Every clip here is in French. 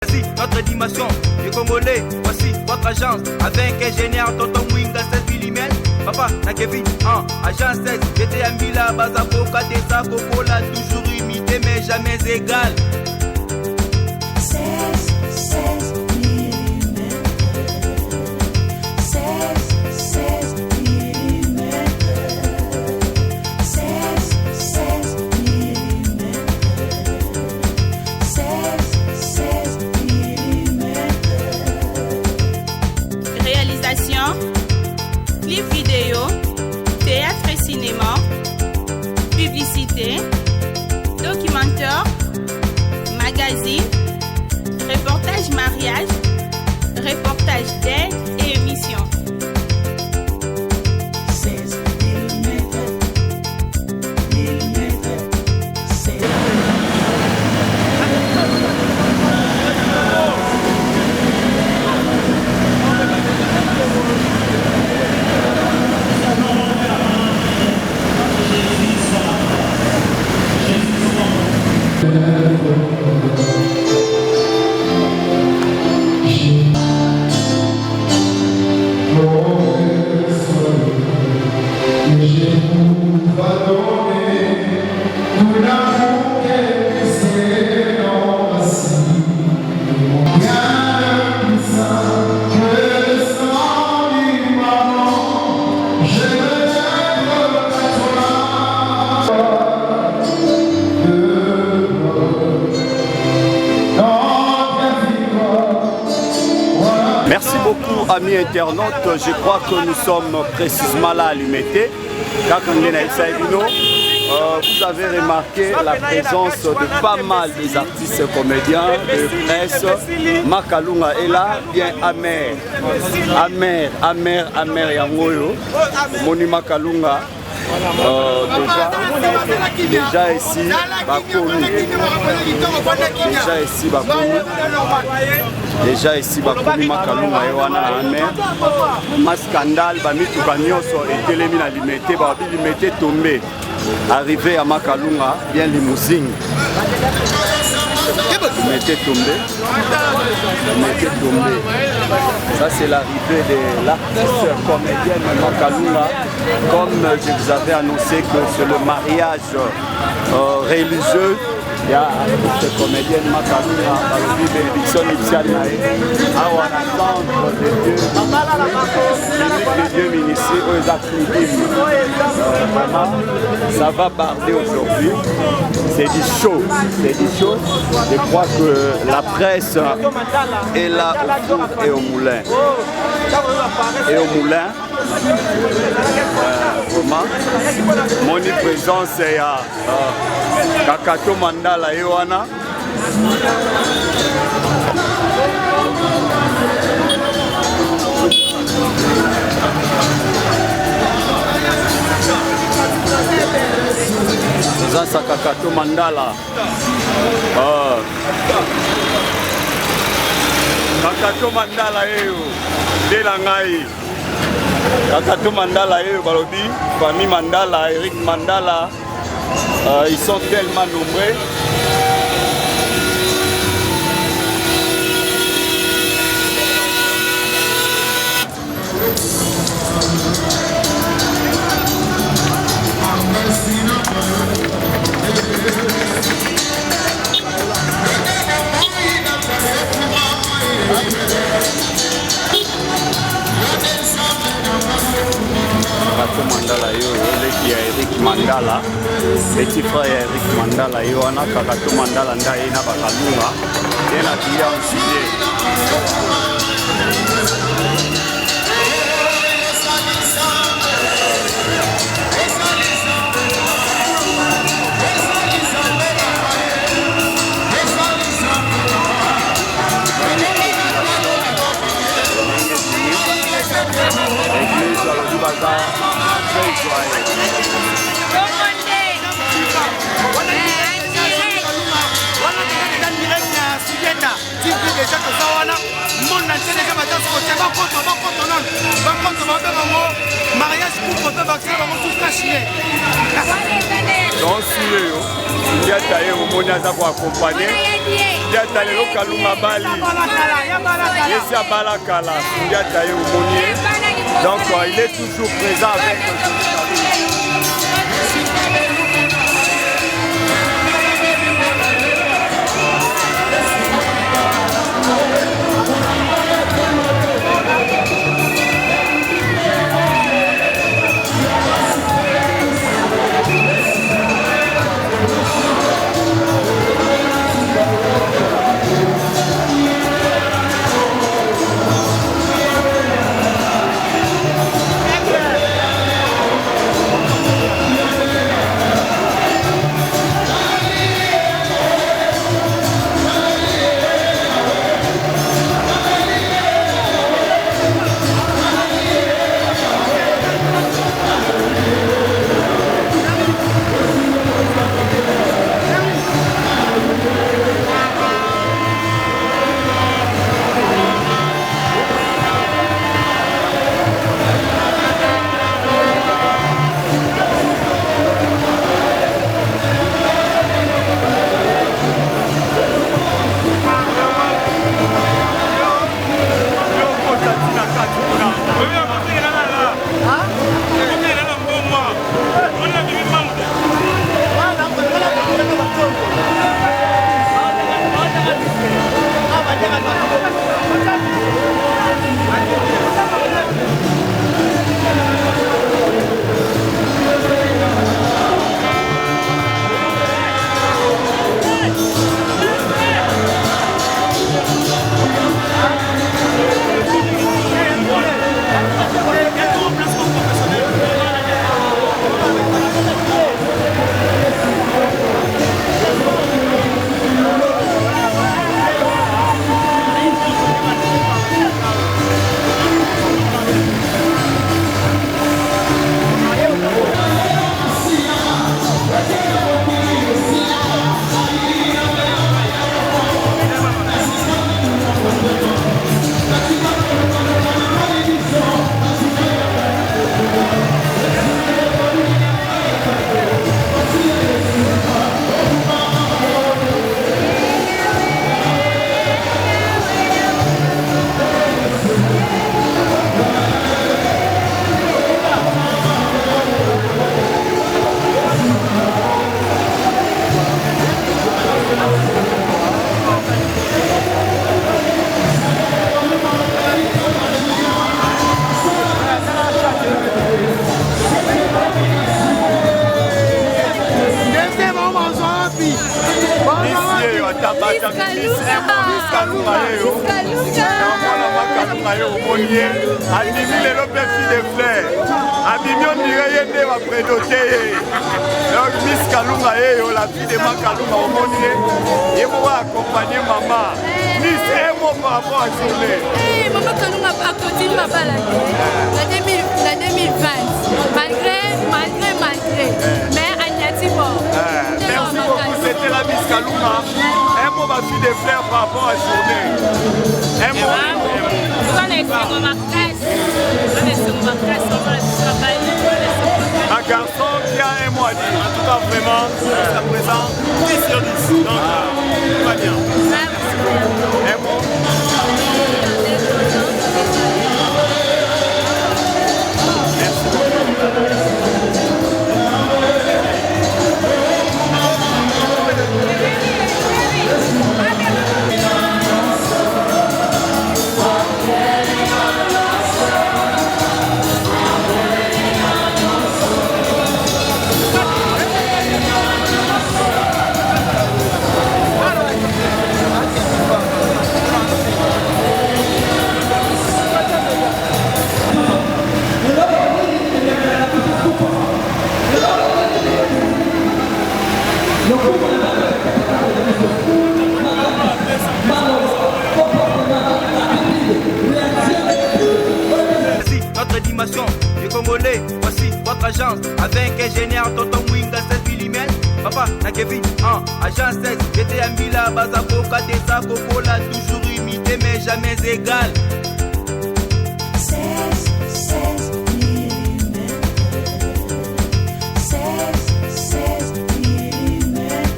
Voici notre dimension du Congolais, voici votre agence avec ingénieur Tonton Mwinga 16 mm. Papa na Kevin agence 16, j'étais à Mila, Bazako, Kadesa, Kokola, toujours imité mais jamais égal. 16 mm. 16 mm. 16 mm. 16 mm. Réalisation, clip vidéo, théâtre et cinéma, publicité, documentaire, magazine, reportage mariage, reportage d'aide et émission. 16 mm. 16. Merci beaucoup amis internautes, je crois que nous sommes précisément là à l'Umete. Vous avez remarqué la présence de pas mal des artistes comédiens, de presse. Makalunga est là, bien amer Yangoyo, Moni Makalunga. Déjà ici, Bakoumi Makalunga Ewana Amer. Ma scandale, Bamituka Nyoso et Télémi na Limité, Limité tombé. Arrivé à Makalunga, bien limousine. Limité tombé. Ça c'est l'arrivée de l'artiste comédienne Makalunga. Comme je vous avais annoncé que c'est le mariage religieux. Il y a cette comédienne Makalunga, Balobi bénédiction Ipsianae, Awa na centre de Dieu ministère aux activités. Vraiment, ça va barder aujourd'hui. C'est du show. Je crois que la presse est là au four et au moulin. Vraiment, mon présence est à Kakato Mandala Ewana. Présence à Kakato Mandala. Kakato Mandala Delangai. Kakato Mandala Balobi, famille Mandala, Eric Mandala, ils sont tellement nombreux. Kakato Mandala qui est Eric Mandala, petit frère Eric Mandala, Yoana Kakato Mandala Ndaina Bakalunga, et la vie en juillet. L'église à l'Oubazar, très joyeuse. Tu aujourd'hui déjà toza wana monde entier déjà batasi kote bakoto nano bakoto babe bango mariage couple mpe bakisala bango tout cachine donc suyeyo ndiata ye omoni aza koakompagne ndiata lelo kalunga bali yesi abalakala ndiata ye omoni ye donc il est toujours présent avec Adimi lelo pe fille de fleur. Adimi on dirait yende wa prédoté. Donc Miss Kalunga la fille de Makalunga au monde. Et moi accompagner maman. Miss Emo par rapport à journée. Maman Kalunga a continué ma balade. La 2020. Malgré. Mais Agnati bon. Merci beaucoup, c'était la Miss Kalunga. Un mot ma fille de fleur par rapport à journée. Un mot. Un garçon qui a un mot à dire. En tout cas, vraiment, jusqu'à présent, 10 sur 10. Donc, tout va bien. Un mot. Merci notre animation du Congolais, voici votre agence avec ingénieur Tonton Mwinga 16 mm. Papa, na Kevin, agence 16, j'étais à Mila, Bazako, Katesa, Kokola, toujours jamais égal. 16 millimètres. 16 millimètres.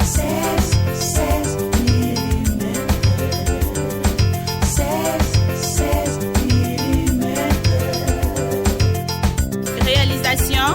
16 millimètres. 16 millimètres. Réalisation